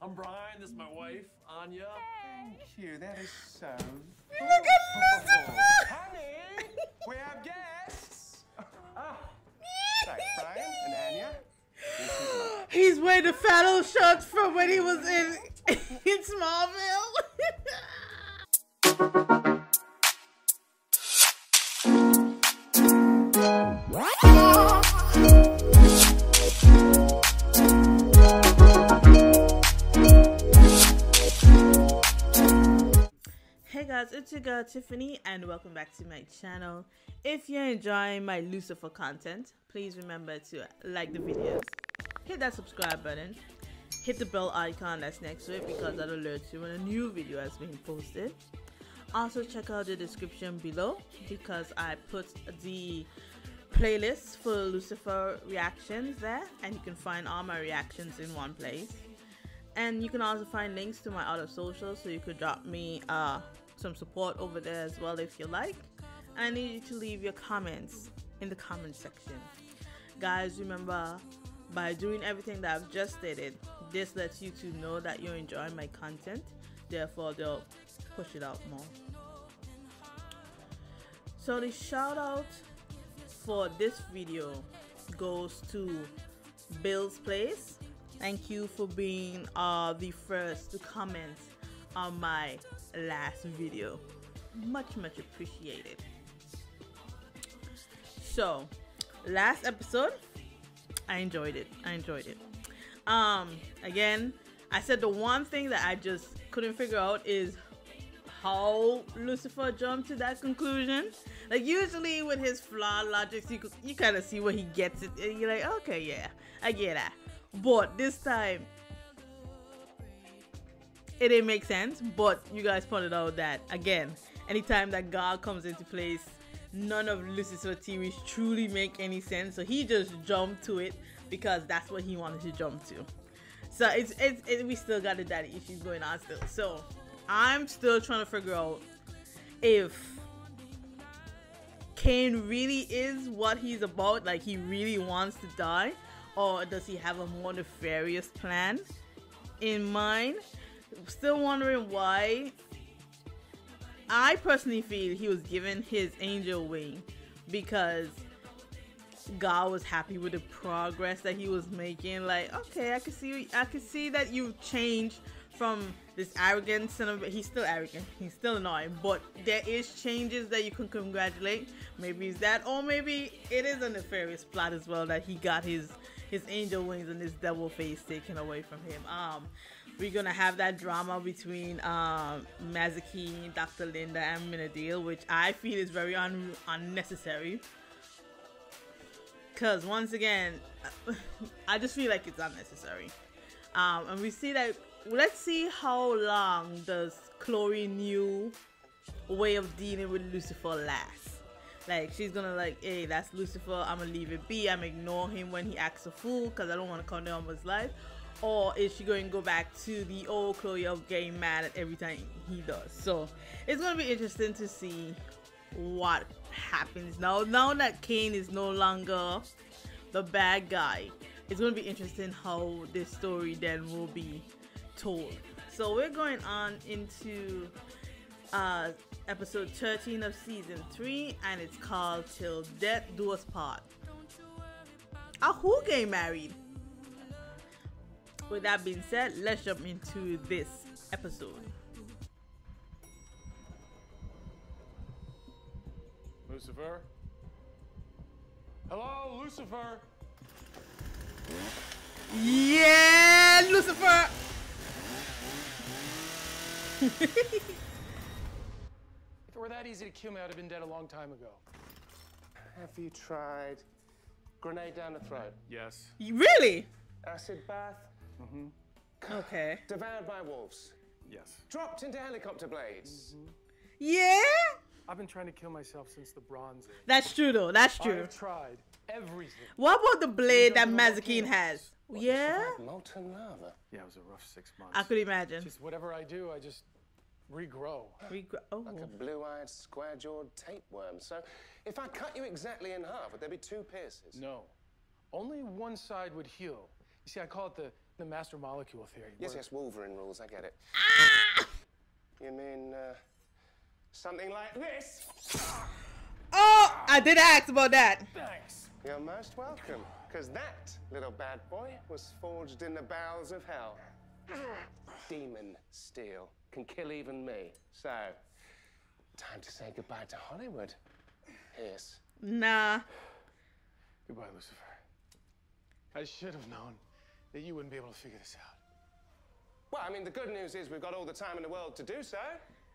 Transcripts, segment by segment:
I'm Brian. This is my wife, Anya. Thank you. That is so. Look at Lucifer! Honey, we have guests. Sorry, Brian and Anya. He's wearing the Fallon shirts from when he was in Smallville. Hey guys, it's your girl Tiffany and welcome back to my channel. If you're enjoying my Lucifer content, please remember to like the videos, hit that subscribe button, hit the bell icon that's next to it because that alerts you when a new video has been posted. Also check out the description below because I put the playlist for Lucifer reactions there and you can find all my reactions in one place. And you can also find links to my other socials so you could drop me some support over there as well if you like. I need you to leave your comments in the comment section. Guys, remember, by doing everything that I've just stated, this lets YouTube know that you're enjoying my content. Therefore, they'll push it out more. So the shout out for this video goes to Bill's Place. Thank you for being the first to comment on my last video. Much appreciated. So last episode, I enjoyed it. Again, I said the one thing that I just couldn't figure out is how Lucifer jumped to that conclusion. Like usually with his flawed logics, you kind of see where he gets it and you're like, okay, yeah, I get that. But this time, it didn't make sense. But you guys pointed out that, again, anytime that God comes into place, none of Lucifer's theories truly make any sense. So he just jumped to it because that's what he wanted to jump to. So we still got the daddy issues going on still. So I'm still trying to figure out if Cain really is what he's about. Like he really wants to die. Or does he have a more nefarious plan in mind? Still wondering why. I personally feel he was given his angel wing because God was happy with the progress that he was making. Like, okay, I can see that you've changed from this arrogance, and he's still arrogant, he's still annoying, but there is changes that you can congratulate. Maybe it's that, or maybe it is a nefarious plot as well that he got his angel wings and his devil face taken away from him. We're gonna have that drama between Mazikeen, Dr. Linda, and Minadil, which I feel is very unnecessary. Cause once again, I just feel like it's unnecessary. And we see that. Let's see how long does Chloe's new way of dealing with Lucifer last. Like, she's gonna like, hey, that's Lucifer, I'm gonna leave it be, I'm gonna ignore him when he acts a fool because I don't want to condemn his life. Or is she going to go back to the old Chloe of getting mad at every time he does? So it's gonna be interesting to see what happens now that Cain is no longer the bad guy. It's gonna be interesting how this story then will be told. So we're going on into episode 13 of season 3, and it's called Till Death Do Us Part. Who get married? With that being said, let's jump into this episode. Lucifer? Hello, Lucifer? Yeah, Lucifer! If it were that easy to kill me, I'd have been dead a long time ago. Have you tried grenade down the throat? Yes. Really? Acid bath? Okay. Devoured by wolves? Yes. Dropped into helicopter blades? Yeah? I've been trying to kill myself since the Bronze Age. That's true though, that's true. I've tried everything. What about the blade that Mazikeen has? What, Yeah? molten lava? Yeah, it was a rough 6 months. I could imagine. Just whatever I do, I just regrow. Like a blue-eyed, square-jawed tapeworm. So, if I cut you exactly in half, would there be 2 pierces? No. Only one side would heal. You see, I call it the The master molecule theory. Yes, Wolverine rules, I get it. You mean, something like this? Oh, I did ask about that. Thanks. You're most welcome, because that little bad boy was forged in the bowels of hell. Demon steel can kill even me. So, time to say goodbye to Hollywood. Pierce. Nah. Goodbye, Lucifer. I should have known that you wouldn't be able to figure this out. Well, I mean, the good news is we've got all the time in the world to do so.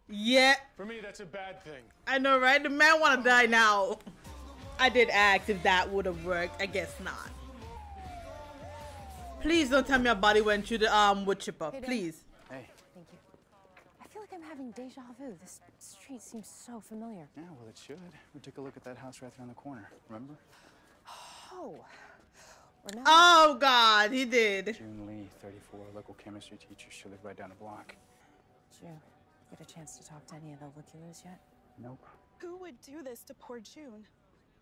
Yeah. For me, that's a bad thing. I know, right? The man wanna die now. I did ask if that would have worked. I guess not. Please don't tell me your body went through the wood chipper. Hey, Please. Hey. Thank you. I feel like I'm having deja vu. This street seems so familiar. Yeah, well, it should. We took a look at that house right around the corner. Remember? Oh. We're not. Oh God, he did. June Lee, 34, local chemistry teacher. She lived right down the block. Did you get a chance to talk to any of the look-yous yet? Nope. Who would do this to poor June?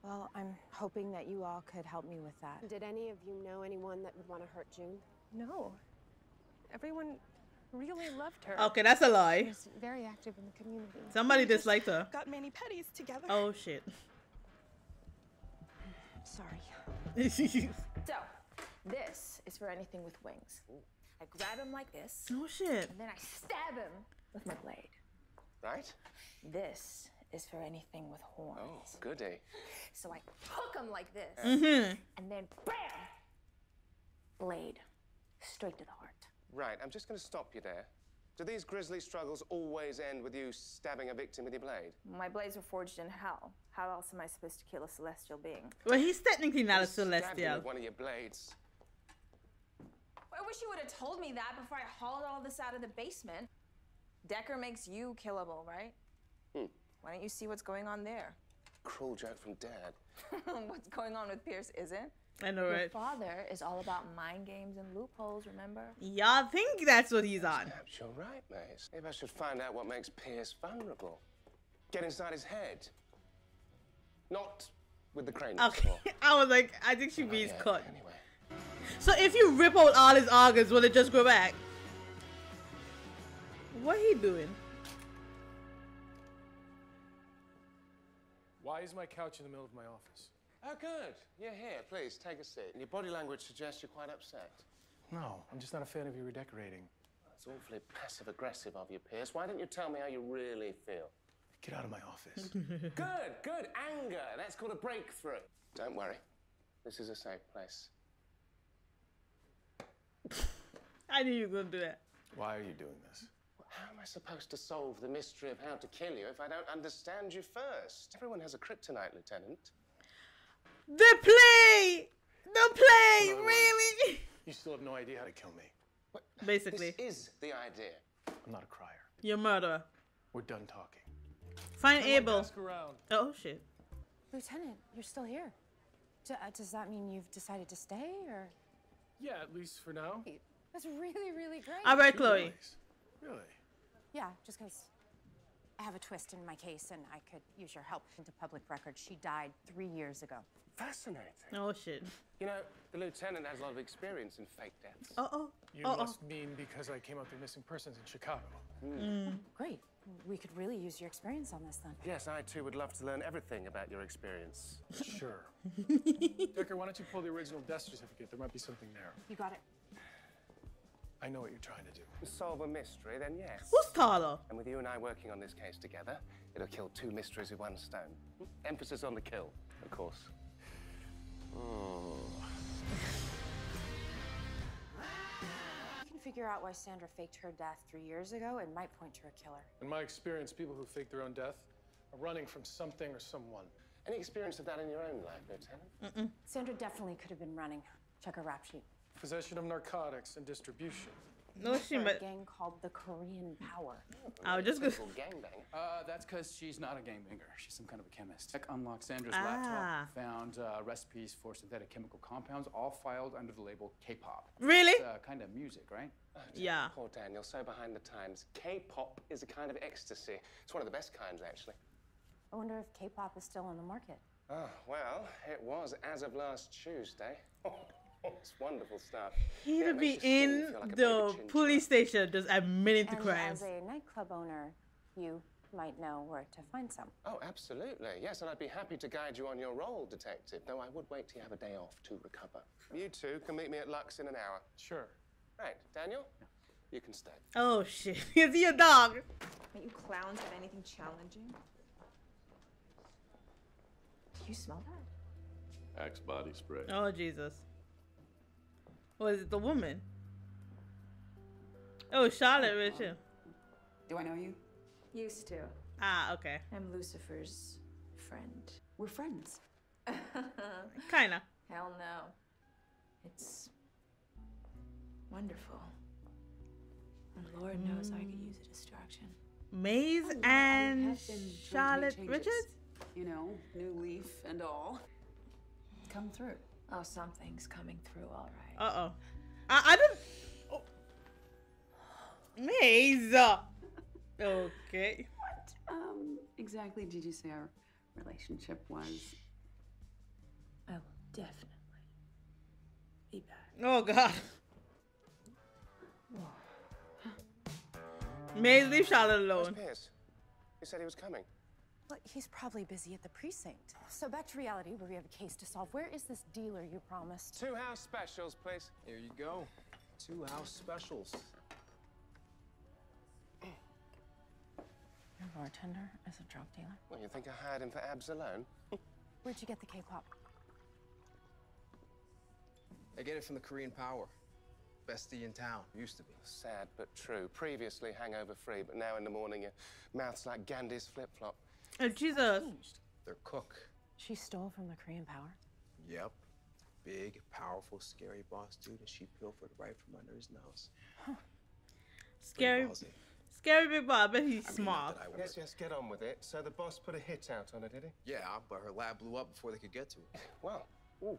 Well, I'm hoping that you all could help me with that. Did any of you know anyone that would want to hurt June? No. Everyone really loved her. Okay, that's a lie. She was very active in the community. Somebody We just disliked her. Got mani pedis together. Oh shit. Sorry. So, this is for anything with wings. I grab him like this, Oh shit. and then I stab him with my blade. Right? This is for anything with horns. Oh, goody. So I hook him like this, Mm-hmm. and then BAM! Blade. Straight to the heart. Right, I'm just going to stop you there. Do these grisly struggles always end with you stabbing a victim with your blade? My blades were forged in hell. How else am I supposed to kill a celestial being? Well, he's technically not a Stab you celestial. with one of your blades. I wish you would have told me that before I hauled all this out of the basement. Decker makes you killable, right? Why don't you see what's going on there? Cruel joke from Dad. What's going on with Pierce isn't. I know, Your right? father is all about mind games and loopholes, remember? Y'all think that's what he's on. Perhaps you're right, Mace. Maybe I should find out what makes Pierce vulnerable. Get inside his head. Not with the crane. Okay. I was like, I think she means Yeah, cut. anyway. So if you rip out all his organs, will it just go back? What he doing? Why is my couch in the middle of my office? Oh, good. You're here. Please, take a seat. Your body language suggests you're quite upset. No, I'm just not a fan of you redecorating. It's awfully passive-aggressive of you, Pierce. Why don't you tell me how you really feel? Get out of my office. Good. Anger. That's called a breakthrough. Don't worry. This is a safe place. I knew you were gonna do that. Why are you doing this? How am I supposed to solve the mystery of how to kill you if I don't understand you first? Everyone has a kryptonite, Lieutenant. The play! The play! Really? You still have no idea how to kill me. What? Basically. This is the idea. I'm not a crier. You're a murderer. We're done talking. Find Abel. Ask around. Oh shit. Lieutenant, you're still here. Does that mean you've decided to stay, or? Yeah, at least for now. That's really, really great. All right, Chloe. Nice. Really? Yeah, just because I have a twist in my case and I could use your help. Into public record, she died 3 years ago. Fascinating. Oh shit. You know, the lieutenant has a lot of experience in fake deaths. Uh-oh. You Uh-oh. must mean because I came up through missing persons in Chicago. Great. We could really use your experience on this then. Yes, I too would love to learn everything about your experience. Sure. Decker, why don't you pull the original death certificate? There might be something there. You got it. I know what you're trying to do. Solve a mystery, then yes. Who's taller? And with you and I working on this case together, it'll kill two mysteries with one stone. Emphasis on the kill, of course. You can figure out why Sandra faked her death 3 years ago. It might point to a killer. In my experience, people who fake their own death are running from something or someone. Any experience of that in your own life, Lieutenant? Sandra definitely could have been running. Check her rap sheet. Possession of narcotics and distribution. No, she For a might. gang called the Korean Power. I was just gonna. Simple gangbang. That's because she's not a gangbanger. She's some kind of a chemist. Tech unlocked Sandra's Ah. laptop, found recipes for synthetic chemical compounds, all filed under the label K-pop. Really? It's kind of music, right? Yeah. Poor Daniel, so behind the times. K-pop is a kind of ecstasy. It's one of the best kinds, actually. I wonder if K-pop is still on the market. Oh, well, it was as of last Tuesday. It's wonderful stuff. He'd Yeah, it be makes your skin in feel like a the baby chinchilla. police station just admitting to And crimes. as a nightclub owner, you might know where to find some. Oh, absolutely. Yes, and I'd be happy to guide you on your role, detective, though I would wait till you have a day off to recover. You two can meet me at Lux in an hour. Sure. Right, Daniel, you can stay. Oh shit, is he a dog? Don't you clowns have anything challenging? Do you smell that? Axe body spray. Oh Jesus. Was it the woman? Oh, Charlotte Richard. Do I know you? Used to. Ah, okay. I'm Lucifer's friend. We're friends. Kinda. Hell no. It's wonderful. And Lord knows I could use a distraction. Maze Oh, and I have been trying to make Charlotte changes. Richards? You know, new leaf and all. Come through. Oh, something's coming through, all right. Uh-oh. I didn't... Oh. Maze! Okay. What exactly did you say our relationship was? I will definitely be back. Oh, God. Maze, leave Charlotte Where's alone. Pierce? He said he was coming. Well, he's probably busy at the precinct. So back to reality, where we have a case to solve. Where is this dealer you promised? 2 house specials, please. Here you go. 2 house specials. Your bartender is a drug dealer? Well, you think I hired him for abs alone? Where'd you get the K-pop? I get it from the Korean Power. Bestie in town. Used to be. Sad but true. Previously hangover-free, but now in the morning your mouth's like Gandhi's flip-flop. Oh, Jesus. Their cook. She stole from the Korean Power? Yep. Big, powerful, scary boss dude, and she pilfered right from under his nose. Scary. Pretty ballsy. Scary big boy. I bet he's I mean, not smart. that I would- Yes, yes, get on with it. So the boss put a hit out on her, did he? Yeah, but her lab blew up before they could get to it. Well, ooh.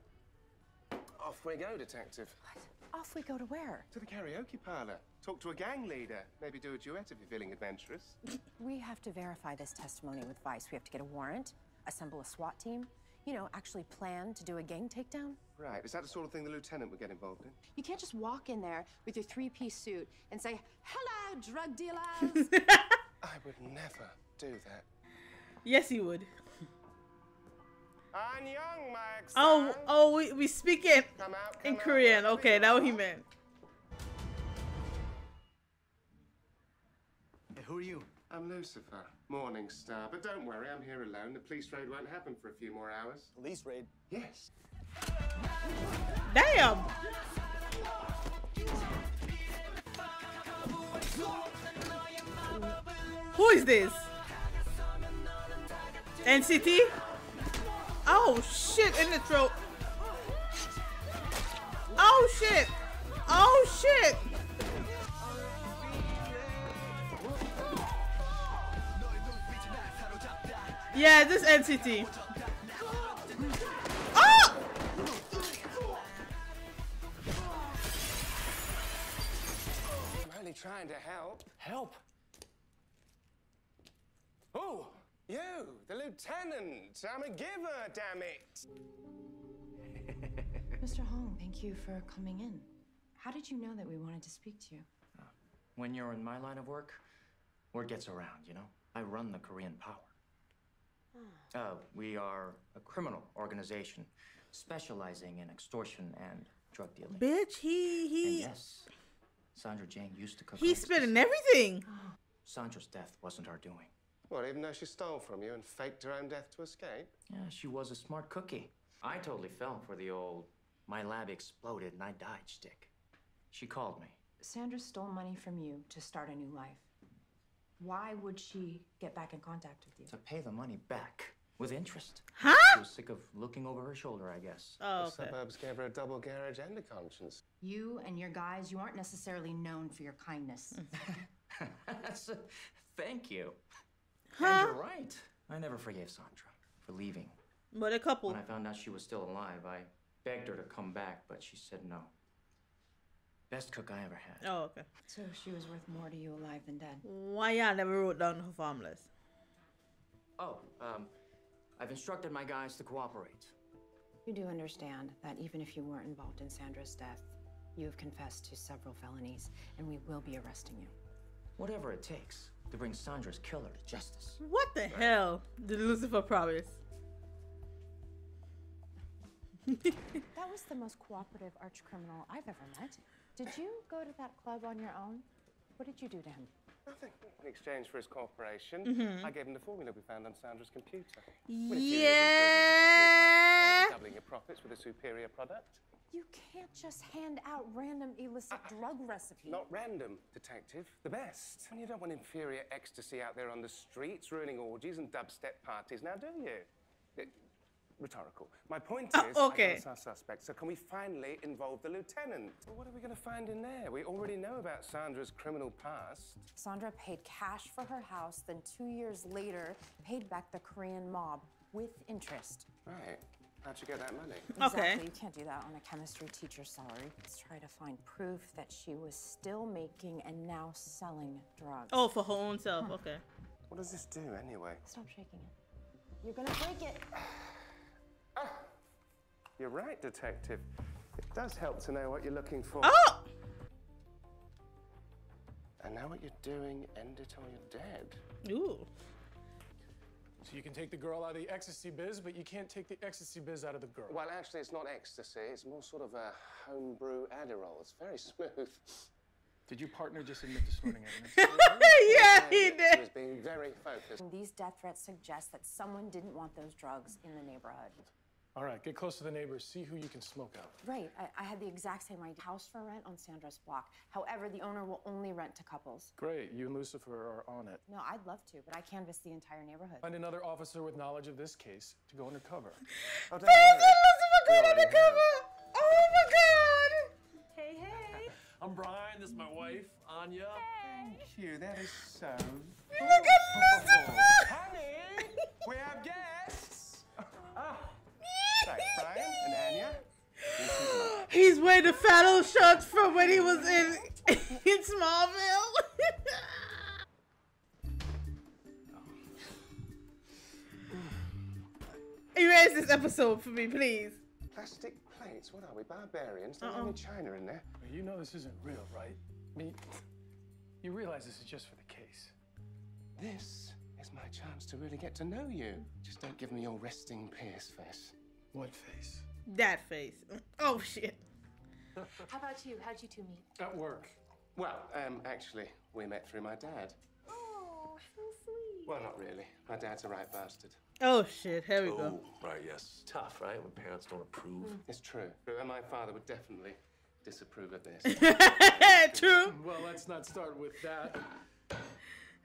Off we go, detective. What? Off we go to where? To the karaoke parlor. Talk to a gang leader. Maybe do a duet if you're feeling adventurous. We have to verify this testimony with Vice. We have to get a warrant, assemble a SWAT team, you know, actually plan to do a gang takedown. Right, is that the sort of thing the lieutenant would get involved in? You can't just walk in there with your 3-piece suit and say, "Hello, drug dealers." I would never do that. Yes, he would. I'm young, Max. Oh, we speak it Come out, in come out. Korean. Okay, that's what he meant. Hey, who are you? I'm Lucifer, Morning Star. But don't worry, I'm here alone. The police raid won't happen for a few more hours. Police raid. Yes. Damn. Who is this? NCT? Oh shit, in the throat. Oh shit. Oh shit. Yeah, this NCT. Oh! I'm only trying to help. Help! Oh, you, the lieutenant. I'm a giver, damn it. Mr. Hong, thank you for coming in. How did you know that we wanted to speak to you? When you're in my line of work, word gets around, you know? I run the Korean Power. We are a criminal organization specializing in extortion and drug dealing. Bitch, And he yes, Sandra Jiang used to cook. he's ecstasy. spitting everything. Sandra's death wasn't our doing. What, even though she stole from you and faked her own death to escape? Yeah, she was a smart cookie. I totally fell for the old, my lab exploded and I died shtick. She called me. Sandra stole money from you to start a new life. Why would she get back in contact with you? To pay the money back with interest. Huh? She was sick of looking over her shoulder, I guess. Oh, The okay. suburbs gave her a double garage and a conscience. You and your guys, you aren't necessarily known for your kindness. Thank you. Huh? And you're right. I never forgave Sandra for leaving. But a couple. When I found out she was still alive, I begged her to come back, but she said no. Best cook I ever had. Oh, okay. So she was worth more to you alive than dead. Why y'all never wrote down her farm list? Oh, I've instructed my guys to cooperate. You do understand that even if you weren't involved in Sandra's death, you have confessed to several felonies, and we will be arresting you. Whatever it takes to bring Sandra's killer to justice. What the hell did Lucifer promise? That was the most cooperative arch-criminal I've ever met. Did you go to that club on your own? What did you do to him? Nothing. In exchange for his cooperation, I gave him the formula we found on Sandra's computer. Yeah. Doubling your profits with a superior product. You can't just hand out random illicit drug recipes. Not random, detective. The best. And you don't want inferior ecstasy out there on the streets, ruining orgies and dubstep parties, now do you? Rhetorical. My point is, okay. I got our suspect, so can we finally involve the lieutenant? Well, what are we going to find in there? We already know about Sandra's criminal past. Sandra paid cash for her house, then 2 years later, paid back the Korean mob with interest. Right. How'd you get that money? Exactly. You can't do that on a chemistry teacher's salary. Let's try to find proof that she was still making and now selling drugs. Oh, for her own self. Okay. What does this do, anyway? Stop shaking it. You're gonna break it. You're right, detective. It does help to know what you're looking for. Oh! And now what you're doing, end it or you're dead. Ooh. So you can take the girl out of the ecstasy biz, but you can't take the ecstasy biz out of the girl. Well, actually, it's not ecstasy. It's more sort of a homebrew Adderall. It's very smooth. Did your partner just admit to snorting evidence? Yeah, he He did. was being very focused. These death threats suggest that someone didn't want those drugs in the neighborhood. All right, get close to the neighbors. See who you can smoke out. Right. I had the exact same idea. House for rent on Sandra's block. However, the owner will only rent to couples. Great, you and Lucifer are on it. No, I'd love to, but I canvassed the entire neighborhood. Find another officer with knowledge of this case to go undercover. Oh, don't Lucifer going worry. undercover. Oh my God. Hey, hey. I'm Brian. This is my wife, Anya. Thank you. That is so. Look at Lucifer. Honey, we have guests. Thanks, Brian and Anya. He's wearing the Fallon shirts from when he was in Smallville. Erase this episode for me, please. Plastic plates? What are we, barbarians? Don't have any china in there. You know this isn't real, right? I mean, you realize this is just for the case. This is my chance to really get to know you. Just don't give me your resting Pierce face. What face? That face. Oh shit. How about you? How'd you two meet? At work. Well, actually, we met through my dad. Oh, so sweet. Well, not really. My dad's a right bastard. Oh shit. Here we go. Right, yes. Tough, right? When parents don't approve. It's true. And my father would definitely disapprove of this. True. Well, let's not start with that.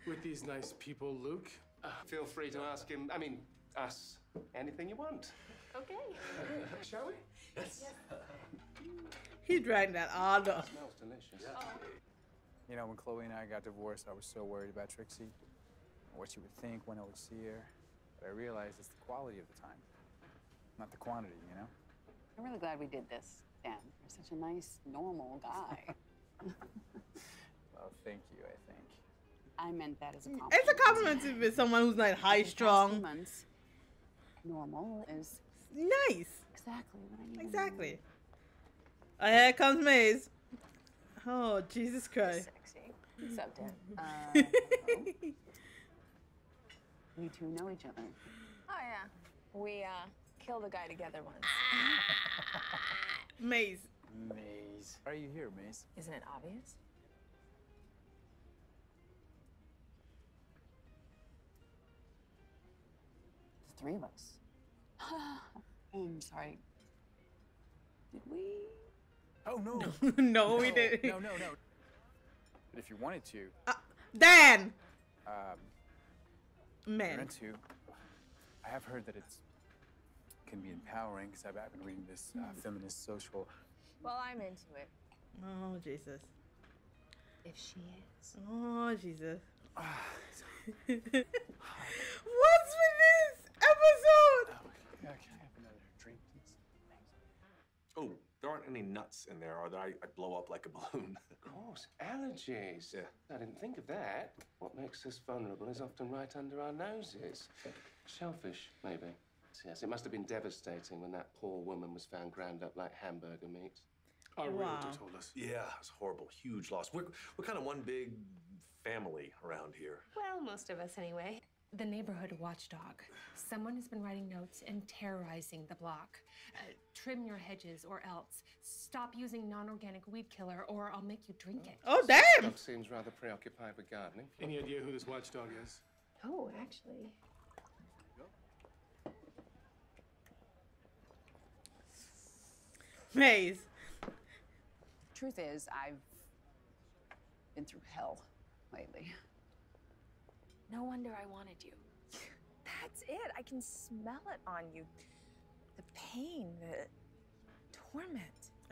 With these nice people, Luke. Feel free to ask him, I mean, us, anything you want. Okay. Shall we? Yes. He drank that all up. Smells delicious. You know, when Chloe and I got divorced, I was so worried about Trixie, what she would think when I would see her. But I realized it's the quality of the time, not the quantity, you know? I'm really glad we did this, Dan. You're such a nice, normal guy. Well, thank you, I think. I meant that as a compliment. It's a compliment to be someone who's like high The past 2 strong. months, normal is Nice. exactly what I need. Exactly. Oh, here comes Maze. Oh, Jesus Christ. Sexy. Except it. You two know each other. Oh, yeah. We, killed a guy together once. Maze. Maze. Why are you here, Maze? Isn't it obvious? The 3 of us. I'm sorry. Did we? Oh, no. No, we didn't. No. But if you wanted to, Dan! you're Man. into. I have heard that it's can be empowering because I've been reading this feminist social. Well, I'm into it. Oh, Jesus. If she is. Oh, Jesus. What's with this episode? Can I have another drink, please? Oh, there aren't any nuts in there, are there? I'd blow up like a balloon. Of course, allergies. Yeah. I didn't think of that. What makes us vulnerable is often right under our noses. Shellfish, maybe. Yes, it must have been devastating when that poor woman was found ground up like hamburger meat. Our Wow. realtor told us. Yeah, it was horrible. Huge loss. We're kind of one big family around here. Well, most of us anyway. The neighborhood watchdog. Someone has been writing notes and terrorizing the block. Trim your hedges or else. Stop using non-organic weed killer or I'll make you drink it. Oh, damn. Dog seems rather preoccupied with gardening. Any idea who this watchdog is? Oh, actually. Maze. Truth is, I've been through hell lately. No wonder I wanted you. That's it. I can smell it on you. The pain, the torment.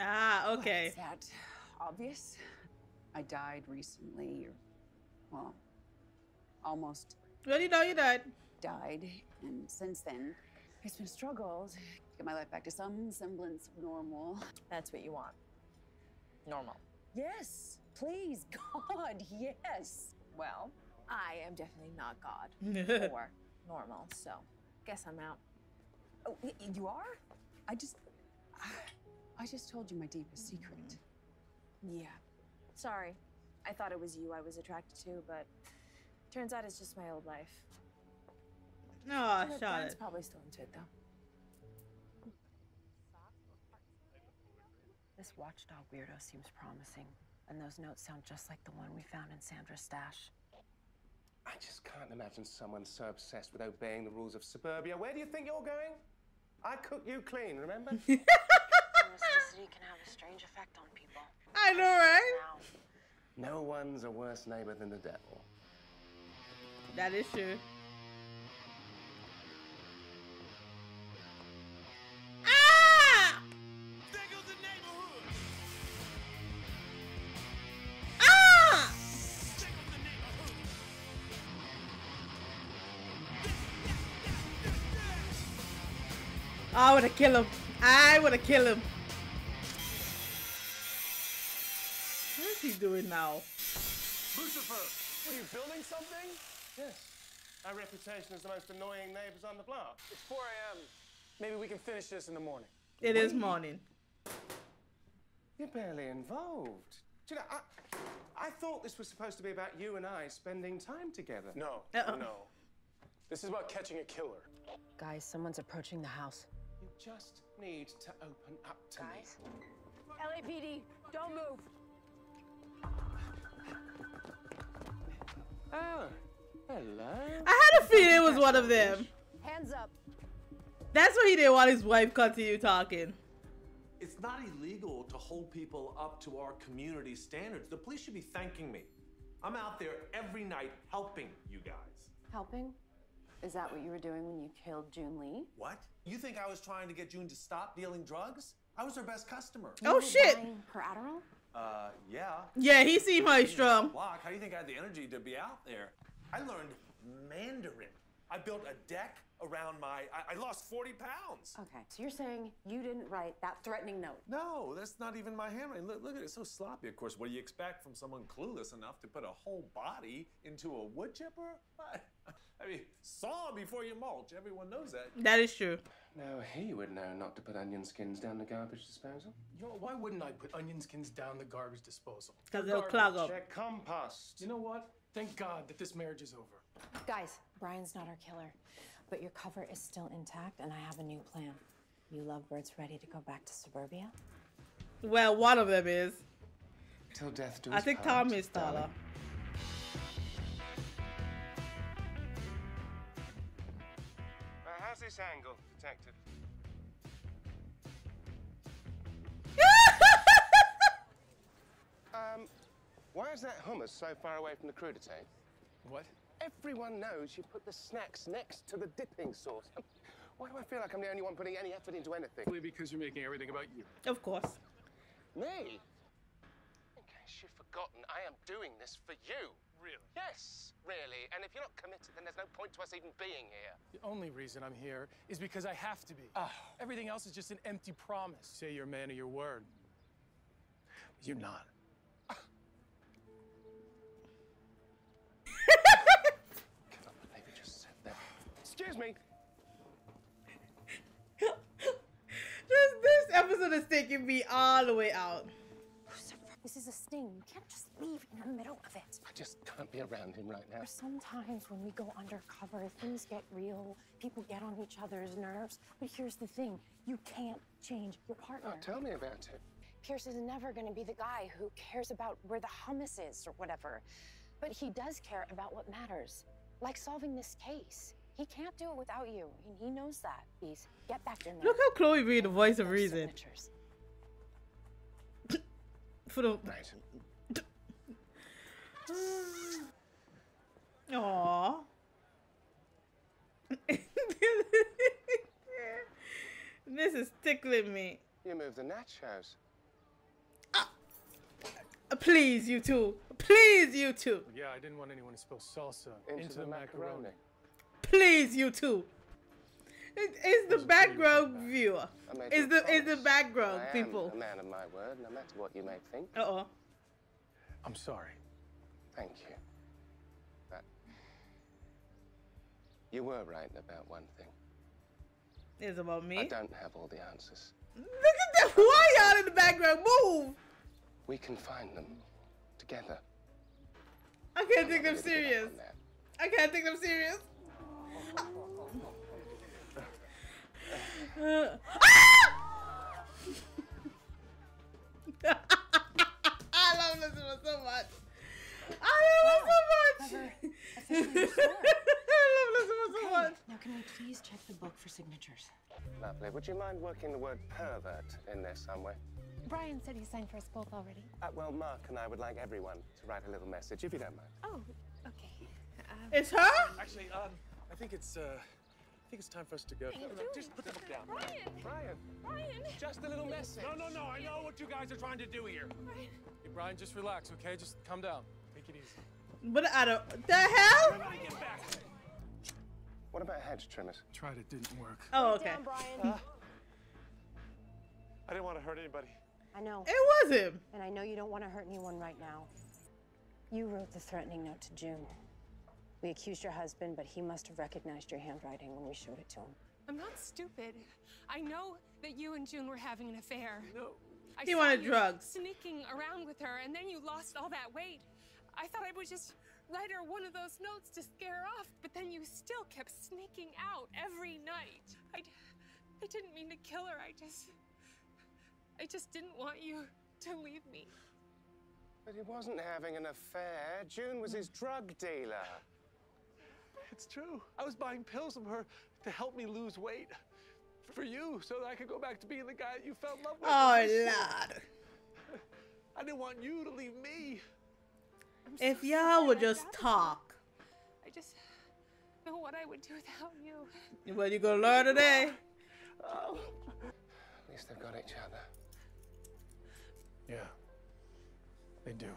Ah, okay. Is that obvious? I died recently, or, well, almost Well, you know you died. died, and since then, it's been a struggle to get my life back to some semblance of normal. That's what you want. Normal. Yes, please, God, yes. Well, I am definitely not God or normal, so guess I'm out. Oh, you are? I just told you my deepest secret. Yeah. Sorry. I thought it was you I was attracted to, but turns out it's just my old life. Oh, But Brian's Charlotte. probably still into it, though. This watchdog weirdo seems promising, and those notes sound just like the one we found in Sandra's stash. I just can't imagine someone so obsessed with obeying the rules of suburbia. Where do you think you're going? I cook you clean, remember? Domesticity can have a strange effect on people. I know, right? Now, No one's a worse neighbor than the devil. That is true. Ah! Ah! I would have killed him. I would have killed him. What is he doing now? Lucifer! What, are you building something? Yes. Our reputation as the most annoying neighbors on the block. It's 4 a.m. Maybe we can finish this in the morning. It is morning. You're barely involved. Do you know, I thought this was supposed to be about you and I spending time together. No, Uh-oh. no. This is about catching a killer. guys, someone's approaching the house. You just need to open up to Guys? LAPD, don't move. me. Oh, hello. I had a feeling it was one of them. Hands up. That's what he did while his wife continued talking. It's not illegal to hold people up to our community standards. The police should be thanking me. I'm out there every night helping you guys. Helping? Is that what you were doing when you killed June Lee? What? You think I was trying to get June to stop dealing drugs? I was her best customer. Oh, shit. Buying her Adderall? Yeah. Yeah, he seemed high strong. Block. How do you think I had the energy to be out there? I learned Mandarin. I built a deck around I lost 40 pounds. Okay, so you're saying you didn't write that threatening note? No, that's not even my handwriting. Look at it, it's so sloppy. Of course, what do you expect from someone clueless enough to put a whole body into a wood chipper? I mean, saw before you mulch. Everyone knows that. That is true. Now he would know not to put onion skins down the garbage disposal. You know, why wouldn't I put onion skins down the garbage disposal? Because they'll Garbage. clog up. Check compost. You know what? Thank God that this marriage is over. Guys, Brian's not our killer, but your cover is still intact, and I have a new plan. You lovebirds ready to go back to suburbia? Well, one of them is. Till death do us I think part, Tom is taller. darling. How's this angle, detective? Why is that hummus so far away from the crudité? What? Everyone knows you put the snacks next to the dipping sauce. Why do I feel like I'm the only one putting any effort into anything? Only because you're making everything about you. Of course. Me? In case you've forgotten, I am doing this for you. Really? Yes, really. And if you're not committed, then there's no point to us even being here. The only reason I'm here is because I have to be. Everything else is just an empty promise. Say you're a man of your word. But you're not. Cannot believe you just said that. Excuse me. make it be all the way out. Lucifer, this is a sting. You can't just leave in the middle of it. I just can't be around him right now. Sometimes when we go undercover, things get real. People get on each other's nerves. But here's the thing. You can't change your partner. Oh, tell me about it. Pierce is never going to be the guy who cares about where the hummus is or whatever. But he does care about what matters, like solving this case. He can't do it without you, and he knows that. Please, get back in there. Look how Chloe read the voice of Those reason. signatures. For the... Right. Aww. This is tickling me. You move the nachos. Please, you two. Please, you two. Yeah, I didn't want anyone to spill salsa Into the macaroni. Please, you two. It's the background viewer. I made It's you a the promise. background I am people. a man of my word, no matter what you may think. Uh-oh. I'm sorry. Thank you. But you were right about one thing. It's about me. I don't have all the answers. Look at that. Why y'all in the background? Move. We can find them together. I can't take them serious. I can't take them serious. I love Lucifer so much. I love him so much. Officially restored. I love Lucifer so much. Now, can we please check the book for signatures? Lovely. Would you mind working the word pervert in there somewhere? Brian said he signed for us both already. Well, Mark and I would like everyone to write a little message, if you don't mind. Oh, okay. It's her? Actually, I think it's time for us to go. Just put the book down. Brian, just a little message. No, I know what you guys are trying to do here. Hey, Brian, just relax, okay? Just calm down. Take it easy. But I don't. The hell? Everybody get back. What about hedge trimmers? Tried it, didn't work. Oh, okay. Down, Brian. I didn't want to hurt anybody. I know. It was him. And I know you don't want to hurt anyone right now. You wrote the threatening note to June. We accused your husband, but he must have recognized your handwriting when we showed it to him. I'm not stupid. I know that you and June were having an affair. No. I He saw wanted you drugs. sneaking around with her, and then you lost all that weight. I thought I would just write her one of those notes to scare her off, but then you still kept sneaking out every night. I didn't mean to kill her. I just didn't want you to leave me. But he wasn't having an affair. June was his drug dealer. It's true. I was buying pills from her to help me lose weight. For you, so that I could go back to being the guy that you fell in love with. Oh, Lord. I didn't want you to leave me. If y'all would just talk. I just know what I would do without you. Well, you gonna learn today. Oh. At least they've got each other. Yeah, they do.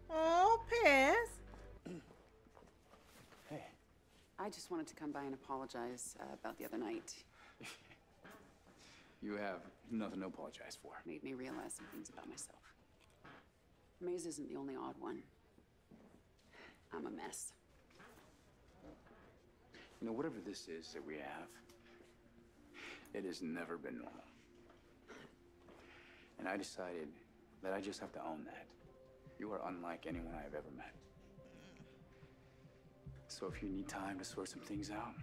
Oh, Pierce. Hey. I just wanted to come by and apologize about the other night. You have nothing to apologize for. Made me realize some things about myself. Maze isn't the only odd one. I'm a mess. You know, whatever this is that we have, it has never been normal. And I decided that I just have to own that. You are unlike anyone I've ever met. So if you need time to sort some things out,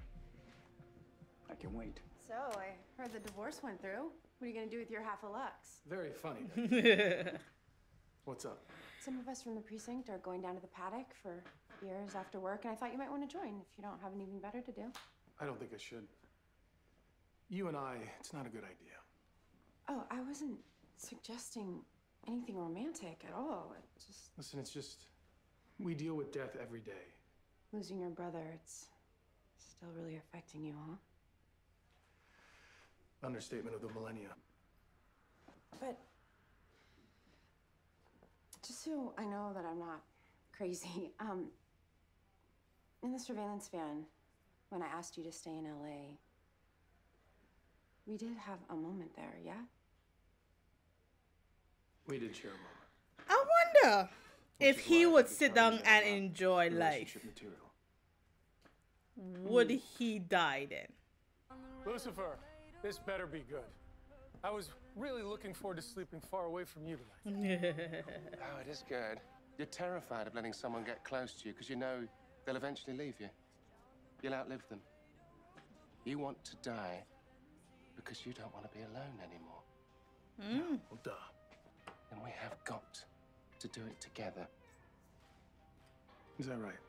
I can wait. So, I heard the divorce went through. What are you gonna do with your half a lux? Very funny. What's up? Some of us from the precinct are going down to the paddock for beers after work, and I thought you might want to join if you don't have anything better to do. I don't think I should. You and I, it's not a good idea. Oh, I wasn't suggesting anything romantic at all. It just Listen, it's just, we deal with death every day. losing your brother, it's still really affecting you, huh? Understatement of the millennia. But just so I know that I'm not crazy, in the surveillance van, when I asked you to stay in LA, we did have a moment there, yeah? We did share a moment. I wonder if he would sit down and enjoy life. Relationship material. Would he die then? Lucifer, this better be good. I was really looking forward to sleeping far away from you tonight. Oh, it is good. You're terrified of letting someone get close to you because you know they'll eventually leave you. You'll outlive them. You want to die because you don't want to be alone anymore. Well, duh. And we have got to do it together. Is that right?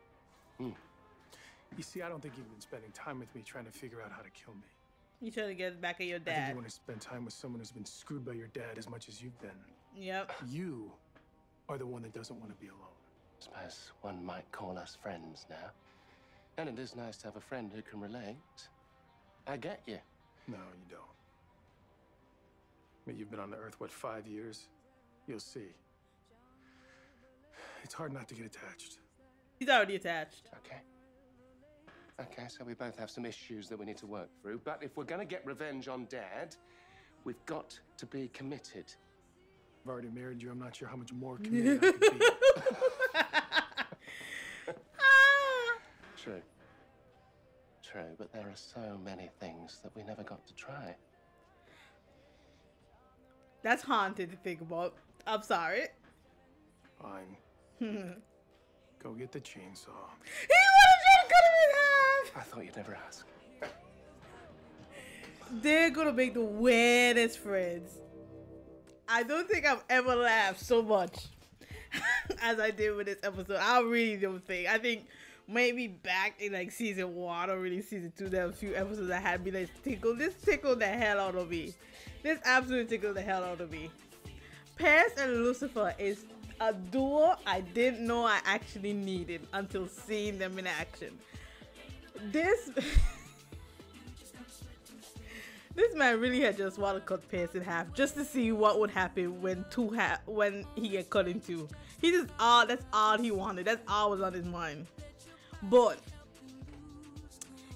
You see, I don't think you've been spending time with me trying to figure out how to kill me. You trying to get back at your I think dad. you want to spend time with someone who's been screwed by your dad as much as you've been. Yep. You are the one that doesn't want to be alone. I suppose one might call us friends now. And it is nice to have a friend who can relate. I get you. No, you don't. I mean, you've been on the Earth, what, 5 years? You'll see. It's hard not to get attached. He's already attached. Okay. Okay, so we both have some issues that we need to work through. But if we're going to get revenge on Dad, we've got to be committed. I've already married you. I'm not sure how much more committed I could be. True. True, but there are so many things that we never got to try. That's haunted to think about. I'm sorry. Fine. Go get the chainsaw. He wanted you to cut him in half! I thought you'd never ask. They're gonna make the weirdest friends. I don't think I've ever laughed so much as I did with this episode. I really don't think. I think maybe back in like season 1 or really season 2, there were a few episodes that had me like tickled. This tickled the hell out of me. This absolutely tickled the hell out of me. Pierce and Lucifer is a duo I didn't know I actually needed until seeing them in action. This man really had just want to cut Pierce in half just to see what would happen when he get cut in two. He just that's all he wanted. That's all was on his mind. But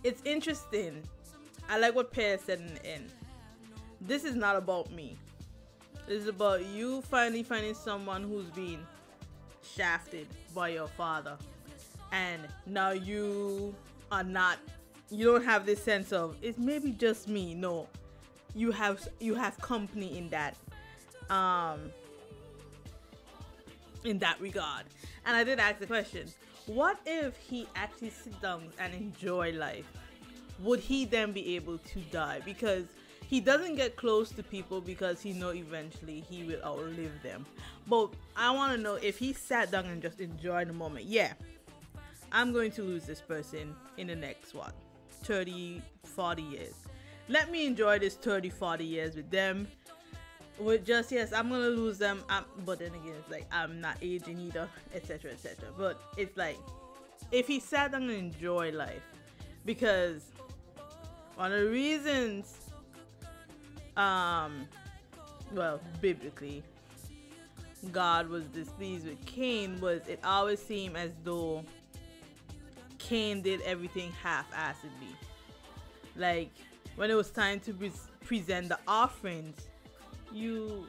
it's interesting. I like what Pierce said in the end. This is not about me. This is about you finally finding someone who's been shafted by your father, and now you don't have this sense of it's maybe just me. No, you have company in that regard. And I did ask the question, what if he actually sits down and enjoy life? Would he then be able to die? Because he doesn't get close to people because he knows eventually he will outlive them. But I want to know if he sat down and just enjoyed the moment. Yeah, I'm going to lose this person in the next, 30, 40 years. Let me enjoy this 30, 40 years with them. Yes, I'm going to lose them. But then again, it's like, I'm not aging either, etc., etc. But it's like, if he sat down and enjoyed life, because one of the reasons biblically God was displeased with Cain was it always seemed as though Cain did everything half-assedly. Like when it was time to present the offerings, you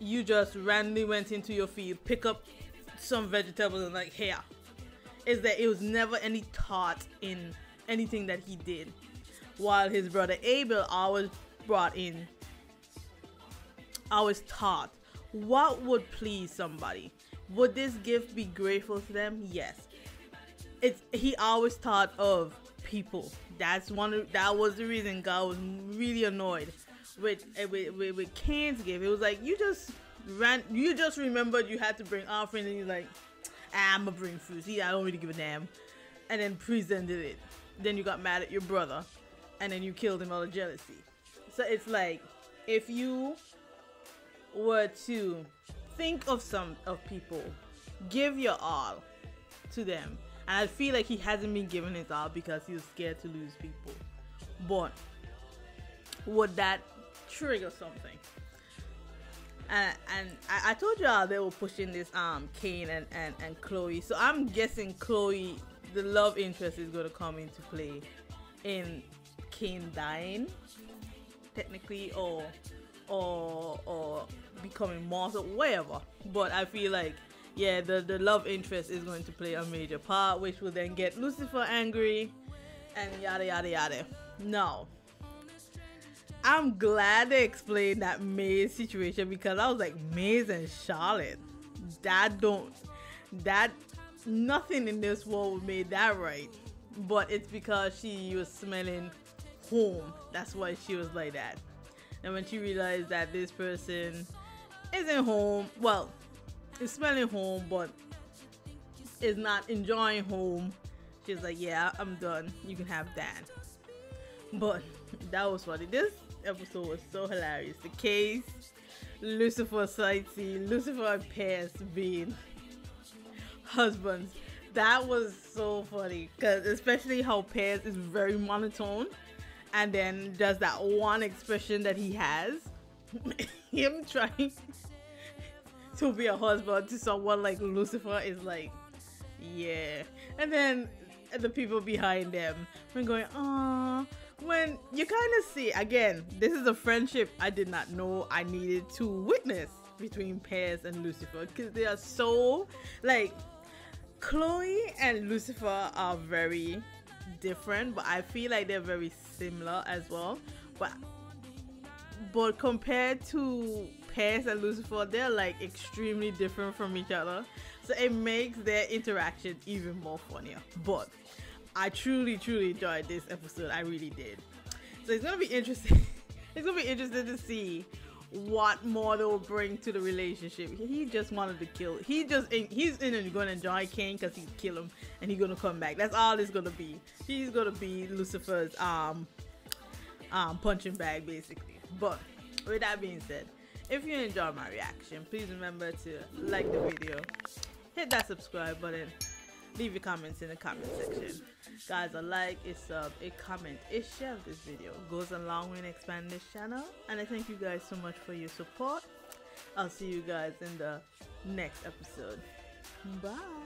just randomly went into your field, pick up some vegetables and like, here. Is that it was never any thought in anything that he did, while his brother Abel always taught what would please somebody. Would this gift be grateful to them? Yes. He always thought of people. That was the reason God was really annoyed with Cain's gift. It was like you just remembered you had to bring offerings, and you're like, I'm gonna bring food. See, I don't really give a damn. And then presented it. Then you got mad at your brother, and then you killed him out of jealousy. So it's like, if you were to think of people, give your all to them. And I feel like he hasn't been giving his all because he was scared to lose people. But would that trigger something? And I told y'all they were pushing this Cain and Chloe. So I'm guessing Chloe, the love interest, is going to come into play in Cain dying, technically, or becoming mortal, whatever. But I feel like, yeah, the love interest is going to play a major part, which will then get Lucifer angry and yada yada yada. Now, I'm glad they explained that Maze situation, because I was like, Maze and Charlotte, nothing in this world made that right. But it's because she was smelling home. That's why she was like that. And when she realized that this person isn't home, well, is smelling home, but is not enjoying home, she's like, yeah, I'm done. You can have that. But that was funny. This episode was so hilarious. The case, Lucifer sightseeing, Lucifer and Pierce being husbands. That was so funny, because especially how Pierce is very monotone, and then does that one expression that he has, him trying to be a husband to someone like Lucifer is like, yeah. And then the people behind them when going, ah. When you kind of see, again, this is a friendship I did not know I needed to witness between Pierce and Lucifer, because they are so, like, Chloe and Lucifer are very different, but I feel like they're very similar as well. But compared to Pierce and Lucifer, they're like extremely different from each other, so it makes their interaction even more funnier. But I truly enjoyed this episode. I really did. So it's gonna be interesting. It's gonna be interesting to see what more they'll bring to the relationship. He just wanted to kill. He's gonna enjoy Kane because he kill him and he's gonna come back. That's all it's gonna be. He's gonna be Lucifer's punching bag basically. But with that being said, if you enjoyed my reaction, please remember to like the video, hit that subscribe button, leave your comments in the comment section. Guys, a like, a sub, a comment, a share of this video goes a long way in expanding this channel, and I thank you guys so much for your support. I'll see you guys in the next episode. Bye.